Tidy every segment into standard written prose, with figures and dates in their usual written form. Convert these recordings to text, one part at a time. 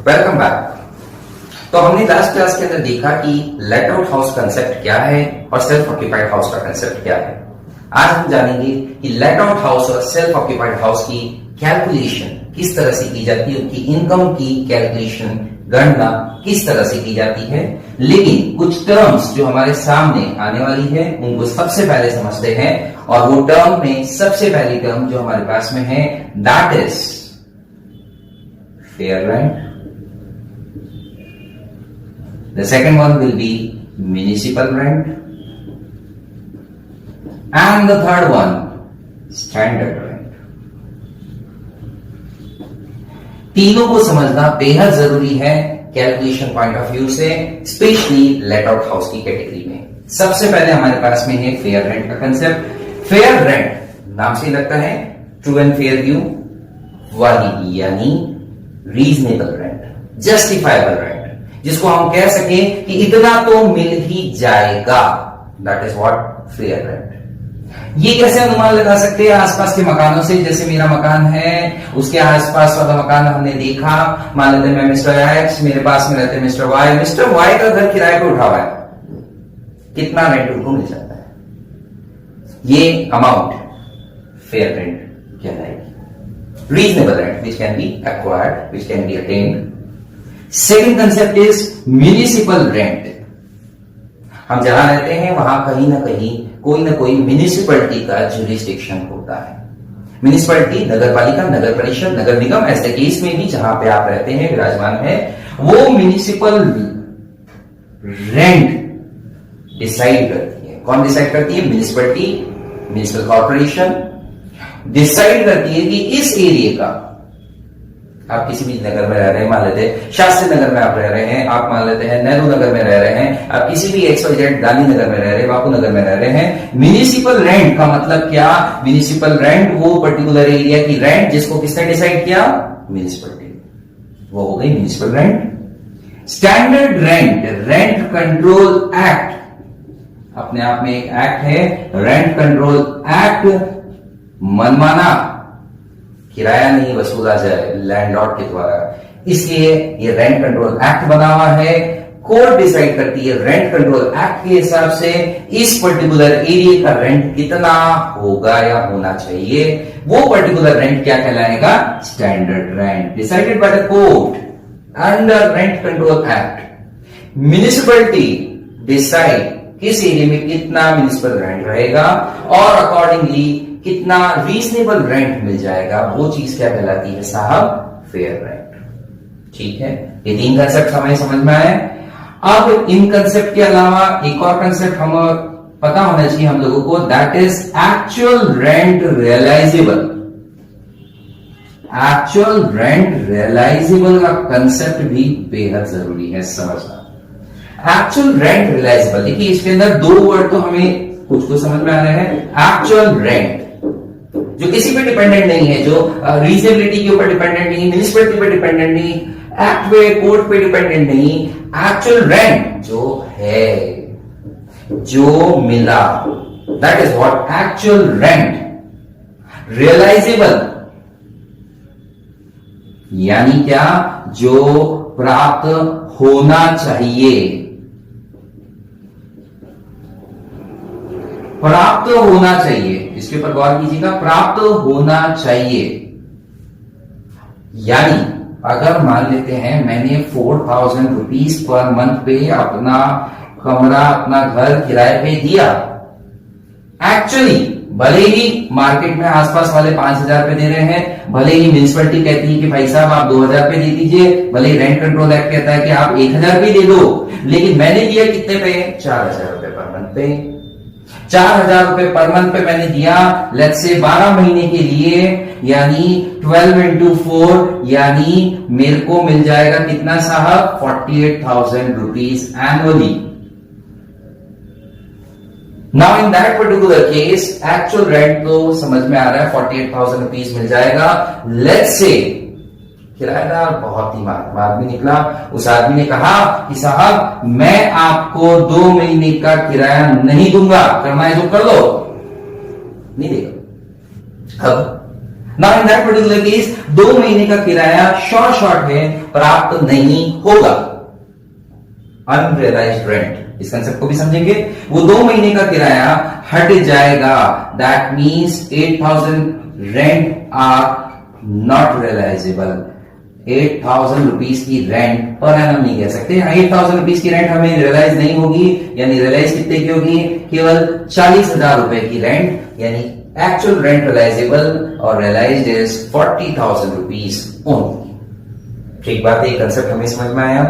Welcome back. तो हमने last class के अंदर देखा कि लेट आउट हाउस कंसेप्ट क्या है और सेल्फ ऑक्यूपाइड हाउस का कंसेप्ट क्या है। आज हम जानेंगे कि लेट आउट हाउस और सेल्फ ऑक्यूपाइड हाउस की कैलकुलेशन किस तरह से की जाती है, उनकी इनकम की कैलकुलेशन गणना किस तरह से की जाती है। लेकिन कुछ टर्म्स जो हमारे सामने आने वाली है उनको सबसे पहले समझते हैं, और वो टर्म में सबसे पहली टर्म जो हमारे पास में है that is fair rent. The second one will be municipal rent, and the third one standard rent. तीनों को समझना बेहद जरूरी है कैलकुलेशन पॉइंट ऑफ व्यू से, स्पेशली लेट आउट हाउस की कैटेगरी में। सबसे पहले हमारे पास में है फेयर रेंट का कंसेप्ट। फेयर रेंट नाम से लगता है ट्रू एंड फेयर व्यू वाली, यानी रीजनेबल रेंट, जस्टिफाइबल रेंट, जिसको हम कह सके कि इतना तो मिल ही जाएगा। That is what fair rent. ये कैसे अनुमान लगा सकते हैं आसपास के मकानों से? जैसे मेरा मकान है, उसके आसपास वाला मकान हमने देखा, मान लेते हैं मैं मिस्टर एक्स, मेरे पास में रहते मिस्टर वाई। मिस्टर वाई का घर किराए पे उठा हुआ है, कितना रेंट उनको मिल जाता है? ये अमाउंट फेयर रेंट कहलाएगी। Reasonable rent which can be acquired, which can be attend. Second concept is municipal rent. हम जहां रहते हैं वहां कहीं ना कहीं कोई ना कोई म्युनिसिपैलिटी का ज्यूरिसडिक्शन होता है। म्युनिसिपैलिटी, नगर पालिका, नगर परिषद, नगर निगम, ऐसे केस में भी जहां पे आप रहते हैं, विराजमान है, वो म्युनिसिपल रेंट डिसाइड करती है। कौन डिसाइड करती है? म्युनिसिपैलिटी, म्युनिसिपल कॉर्पोरेशन डिसाइड करती है कि इस एरिया का, आप किसी भी नगर में रह रहे हैं, मान लेते हैं शास्त्री नगर में आप रह रहे हैं, आप मान लेते हैं नेहरू नगर में रह रहे हैं, आप किसी भी XYZ गांधी नगर में रह रहे हैं, बापू नगर में रह रहे हैं। म्युनिसिपल रेंट का मतलब क्या? म्युनिसिपल रेंट वो पर्टिकुलर एरिया की रेंट जिसको किसने डिसाइड किया? म्युनिसिपैलिटी, वो हो गई municipal rent. Standard rent, rent control act, अपने आप में एक एक्ट है, रेंट कंट्रोल एक्ट। मनमाना किराया नहीं वसूला जाए लैंडलॉर्ड के द्वारा, इसलिए ये रेंट कंट्रोल एक्ट बना हुआ है। कोर्ट डिसाइड करती है रेंट कंट्रोल एक्ट के हिसाब से इस पर्टिकुलर एरिया का रेंट कितना होगा या होना चाहिए। वो पर्टिकुलर रेंट क्या कहलाएगा? Standard rent, decided by the court under rent control act. Municipality decide किस एरिया में कितना म्युनिसिपल रेंट रहेगा और अकॉर्डिंगली कितना रीजनेबल रेंट मिल जाएगा, वो चीज क्या कहलाती है साहब? Fair rent. ठीक है, ये तीन कंसेप्ट हमें समझ में आए। अब इन कंसेप्ट के अलावा एक और कंसेप्ट हम पता होना चाहिए हम लोगों को, that is actual rent realisable. Actual rent realisable का कंसेप्ट भी बेहद जरूरी है समझना। एक्चुअल रेंट रियलाइजेबल, देखिए इसके अंदर दो वर्ड तो हमें कुछ को समझ में आ रहे हैं। एक्चुअल रेंट जो किसी पे डिपेंडेंट नहीं है, जो रीजनेबिलिटी के ऊपर डिपेंडेंट नहीं, म्युनिसिपैलिटी पे डिपेंडेंट नहीं, एक्ट पे, कोर्ट पे डिपेंडेंट नहीं। एक्चुअल रेंट जो है, जो मिला, that is what actual rent. Realisable यानी क्या? जो प्राप्त होना चाहिए, प्राप्त होना चाहिए, इसके ऊपर गौर कीजिएगा, प्राप्त होना चाहिए। यानी अगर मान लेते हैं मैंने 4000 रुपीज पर मंथ पे अपना कमरा, अपना घर किराए पे दिया, एक्चुअली भले ही मार्केट में आसपास वाले 5000 पे दे रहे हैं, भले ही म्युनिसिपैलिटी कहती है कि भाई साहब आप 2000 पे दे दीजिए, भले ही रेंट कंट्रोल एक्ट कहता है कि आप 1000 पे दे दो, लेकिन मैंने दिया कितने पे? 4000 रुपए पर मंथ पे। 4000 रुपए पर मंथ पे मैंने दिया, लेट्स से 12 महीने के लिए, यानी 12 into 4, यानी मेरे को मिल जाएगा कितना साहब? 48,000 rupees annually. Now in that particular case actual rent तो समझ में आ रहा है 48,000 रुपीज मिल जाएगा। लेट्स से किराएदार बहुत ही महात्मा आदमी निकला, उस आदमी ने कहा कि साहब मैं आपको 2 महीने का किराया नहीं दूंगा, करना है जो कर लो, नहीं देगा। अब ना इन दैट पर्टिकुलर केस 2 महीने का किराया शॉर्ट है, प्राप्त नहीं होगा। अनरियलाइज्ड रेंट, इस कंसेप्ट को भी समझेंगे। वो 2 महीने का किराया हट जाएगा, that means 8,000 rent are not realisable. 8,000 rupees की रेंट पर एनम नहीं कह सकते। 8,000 रुपीज की रेंट हमें रियलाइज नहीं होगी, यानी रियलाइज कितने की होगी? केवल 40,000 रुपए की रेंट, यानी एक्चुअल रेंट रियलाइजेबल और रियलाइज्ड इज 40,000 रुपीज ओनली। ठीक बात है, ये कंसेप्ट हमें समझ में आया।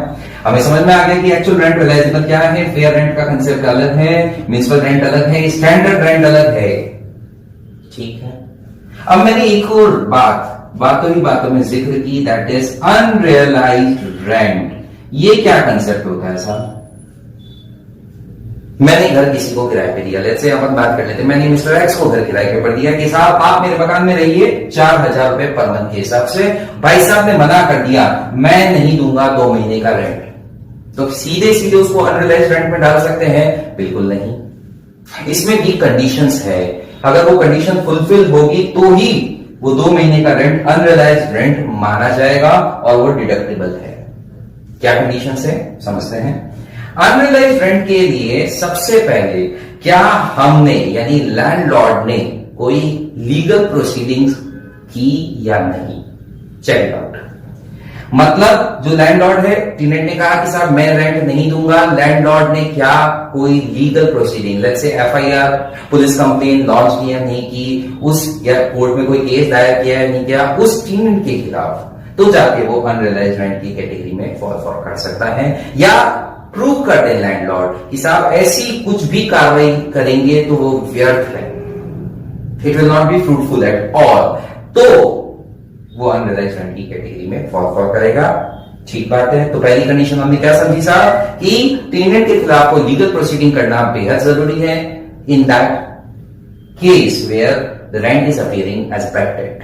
हमें समझ में आ गया कि एक्चुअल रेंट रियलाइजेबल क्या है, फेयर रेंट का कंसेप्ट अलग है, म्युनिसिपल रेंट अलग है, स्टैंडर्ड रेंट अलग है। ठीक है, अब मैंने एक और बातों ही बातों में जिक्र की, दैट इज अनरियलाइज्ड रेंट। ये क्या कंसेप्ट होता है साहब? मैंने घर किसी को किराए पे दिया, लेट्स से अपन बात कर लेते हैं, मैंने मिस्टर एक्स को घर किराए के ऊपर दिया कि साहब आप मेरे मकान में रहिए 4,000 रुपए पर मंथ के हिसाब से। भाई साहब ने मना कर दिया, मैं नहीं दूंगा 2 महीने का रेंट, तो सीधे सीधे उसको अनरियलाइज्ड रेंट में डाल सकते हैं? बिल्कुल नहीं। इसमें भी कंडीशंस है, अगर वो कंडीशन फुलफिल होगी तो ही वो 2 महीने का रेंट अनरियलाइज्ड रेंट माना जाएगा और वो डिडक्टेबल है। क्या कंडीशंस है समझते हैं। अनरियलाइज्ड रेंट के लिए सबसे पहले क्या हमने यानी लैंडलॉर्ड ने कोई लीगल प्रोसीडिंग्स की या नहीं, चेक आउट। मतलब जो लैंडलॉर्ड है, टेनेंट ने कहा कि साहब मैं रेंट नहीं दूंगा, लैंडलॉर्ड ने क्या कोई legal proceeding, let's say FIR, police complain launch किया नहीं की, उस या कोर्ट में कोई केस दायर किया है नहीं किया उस टेनेंट के खिलाफ, तो जाके वो अनरियलाइज्ड रेंट की कैटेगरी में फॉल कर सकता है। या प्रूव कर दे लैंडलॉर्ड कि साहब ऐसी कुछ भी कार्रवाई करेंगे तो वो व्यर्थ है, it will not be fruitful at all, तो वो अनरियलाइज्ड रेंट की कैटेगरी में फॉल करेगा। ठीक बात है। तो पहली कंडीशन हमने क्या समझी साहब कि टेनेंट के खिलाफ कोई लीगल प्रोसीडिंग करना बेहद जरूरी है in that case where the rent is appearing as bad debt,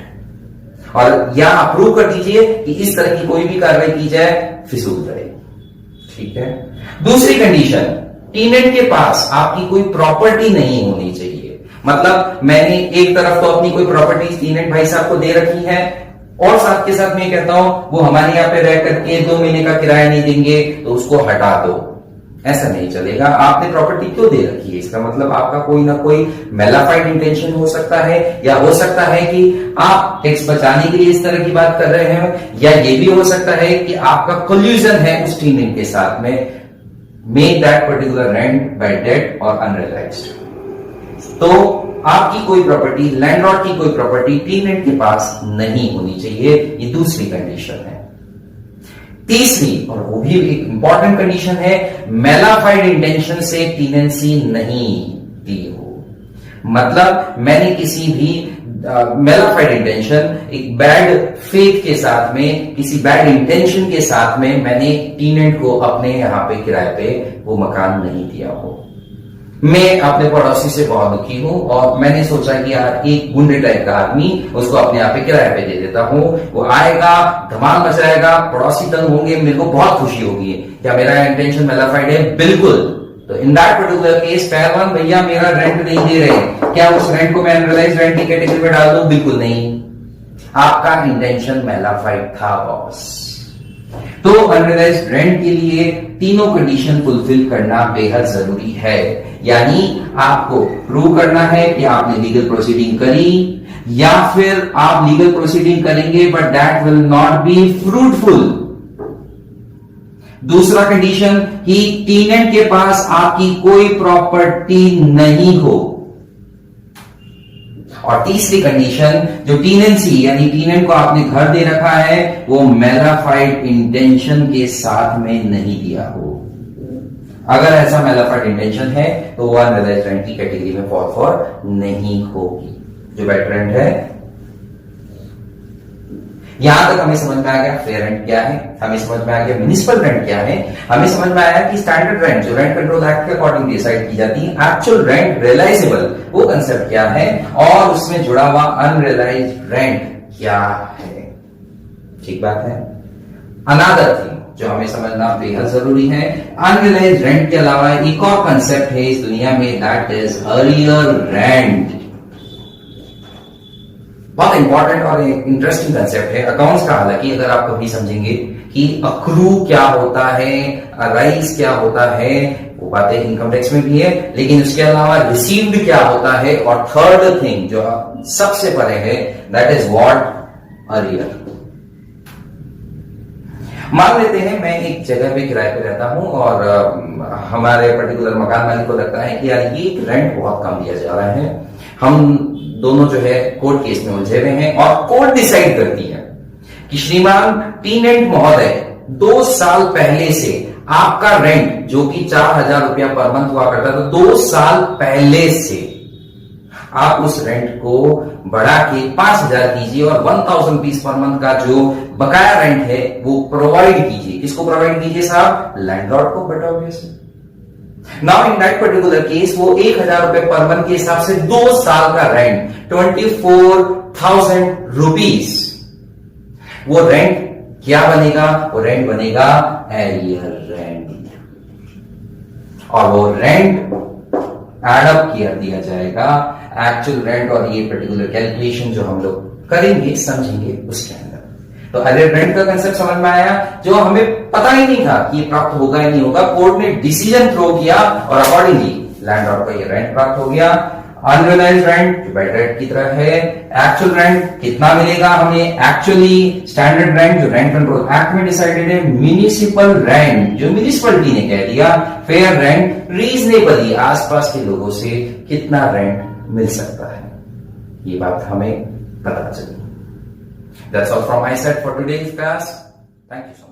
और या अप्रूव कर दीजिए कि इस तरह की कोई भी कार्रवाई की जाए फिजूल रहे। ठीक है। दूसरी कंडीशन, टेनेंट के पास आपकी कोई प्रॉपर्टी नहीं होनी चाहिए। मतलब मैंने एक तरफ तो अपनी कोई प्रॉपर्टी टेनेंट भाई साहब को दे रखी है और साथ के साथ मैं कहता हूं वो हमारे यहां पे रह करके 2 महीने का किराया नहीं देंगे तो उसको हटा दो, ऐसा नहीं चलेगा। आपने प्रॉपर्टी क्यों दे रखी है, इसका मतलब आपका कोई ना कोई मेलाफाइड इंटेंशन हो सकता है, या हो सकता है कि आप टैक्स बचाने के लिए इस तरह की बात कर रहे हैं, या ये भी हो सकता है कि आपका कोल्यूजन है उस टेनेंट के साथ में, make that particular rent bad debt और अनरियलाइज्ड। तो आपकी कोई प्रॉपर्टी, लैंडलॉर्ड की कोई प्रॉपर्टी टेनेंट के पास नहीं होनी चाहिए, ये दूसरी कंडीशन है। तीसरी, और वो भी एक इंपॉर्टेंट कंडीशन है, मेलाफाइड इंटेंशन से टेनेंसी नहीं दी हो। मतलब मैंने किसी भी मेलाफाइड इंटेंशन, एक बैड फेथ के साथ में, किसी बैड इंटेंशन के साथ में मैंने टेनेंट को अपने यहां पे किराए पे वो मकान नहीं दिया हो। मैं अपने पड़ोसी से बहुत दुखी हूं और मैंने सोचा कि यार एक गुंडे टाइप का आदमी, उसको अपने यहाँ पे किराए पे दे देता हूं, वो आएगा, धमाल मचाएगा, पड़ोसी तंग होंगे, मेरे को बहुत खुशी होगी। क्या मेरा इंटेंशन मेलाफाइड है? बिल्कुल। तो इन दैट पर्टिकुलर केस पहलवान भैया मेरा रेंट नहीं दे रहे, क्या उस रेंट को मैं अनरियलाइज्ड रेंट की कैटेगरी में डाल दूं? बिल्कुल नहीं। आपका इंटेंशन मेलाफाइड था बॉस। तो अनरियलाइज्ड रेंट के लिए तीनों कंडीशन फुलफिल करना बेहद जरूरी है। यानी आपको प्रूव करना है कि आपने लीगल प्रोसीडिंग करी, या फिर आप लीगल प्रोसीडिंग करेंगे but that will not be fruitful. दूसरा कंडीशन कि टेनेंट के पास आपकी कोई प्रॉपर्टी नहीं हो। और तीसरी कंडीशन, जो टेनेंसी यानी टेनेंट को आपने घर दे रखा है वो मेलाफाइड इंटेंशन के साथ में नहीं दिया हो। अगर ऐसा मेलाफाइड इंटेंशन है तो वो अनरियलाइज्ड रेंट की कैटेगरी में फॉर नहीं होगी। जो बैड रेंट है, यहां तक हमें समझ में आ गया फेयर रेंट क्या है, हमें समझ में आ गया म्युनिसिपल रेंट क्या है, हमें समझ में आया कि स्टैंडर्ड रेंट जो रेंट कंट्रोल एक्ट के अकॉर्डिंग डिसाइड की जाती है, एक्चुअल रेंट रियलाइजेबल वो कंसेप्ट क्या है, और उसमें जुड़ा हुआ अनरियलाइज्ड रेंट क्या है। ठीक बात है। अनदर थिंग जो हमें समझना बेहद जरूरी है, अनरियलाइज्ड रेंट के अलावा एक और कंसेप्ट है इस दुनिया में, दैट इज अर्लियर रेंट। बहुत इंपॉर्टेंट और इंटरेस्टिंग कंसेप्ट है अकाउंट्स का। हालांकि अगर आप कभी समझेंगे कि अक्रू क्या होता है, राइज क्या होता है, वो बातें इनकम टैक्स में भी है, लेकिन उसके अलावा रिसीव्ड क्या होता है, और थर्ड थिंग जो सबसे परे है, दैट इज व्हाट अरियर। मान लेते हैं मैं एक जगह पे किराए पे रहता हूं और हमारे पर्टिकुलर मकान मालिक को लगता है कि यार ये रेंट बहुत कम दिया जा रहा है, हम दोनों जो है कोर्ट केस में उलझे हुए हैं, और कोर्ट डिसाइड करती है कि श्रीमान टीनेंट महोदय 2 साल पहले से आपका रेंट जो कि 4,000 रुपया पर मंथ हुआ करता था, 2 साल पहले से आप उस रेंट को बढ़ा के 5,000 कीजिए और 1,000 रुपीज पर मंथ का जो बकाया रेंट है वो प्रोवाइड कीजिए। किसको प्रोवाइड कीजिए साहब? लैंडलॉर्ड को। बेटा obviously now in that particular case वो 1,000 रुपए पर मंथ के हिसाब से 2 साल का रेंट 24,000 रुपीज, वो रेंट क्या बनेगा? वो रेंट बनेगा एरियर रेंट, और वो रेंट एडअप किया दिया जाएगा एक्चुअल रेंट, और ये पर्टिकुलर कैलकुलेशन जो हम लोग करेंगे समझेंगे उसके अंदर। तो एरियर रेंट का कंसेप्ट समझ में आया, जो हमें पता ही नहीं था कि ये प्राप्त होगा या नहीं होगा, कोर्ट ने डिसीजन थ्रो किया और अकॉर्डिंगली लैंडलॉर्ड को ये रेंट प्राप्त हो गया। अनरियलाइज्ड रेंट जो बैड रेंट की तरह है, एक्चुअल रेंट कितना मिलेगा हमें एक्चुअली, स्टैंडर्ड रेंट जो रेंट कंट्रोल एक्ट में डिसाइडेड है, म्युनिसिपल रेंट जो म्युनिसिपलिटी ने कह दिया, फेयर रेंट रीजनेबली आसपास के लोगों से कितना रेंट मिल सकता है, ये बात हमें पता चली। That's all from my side for today's class. Thank you so much.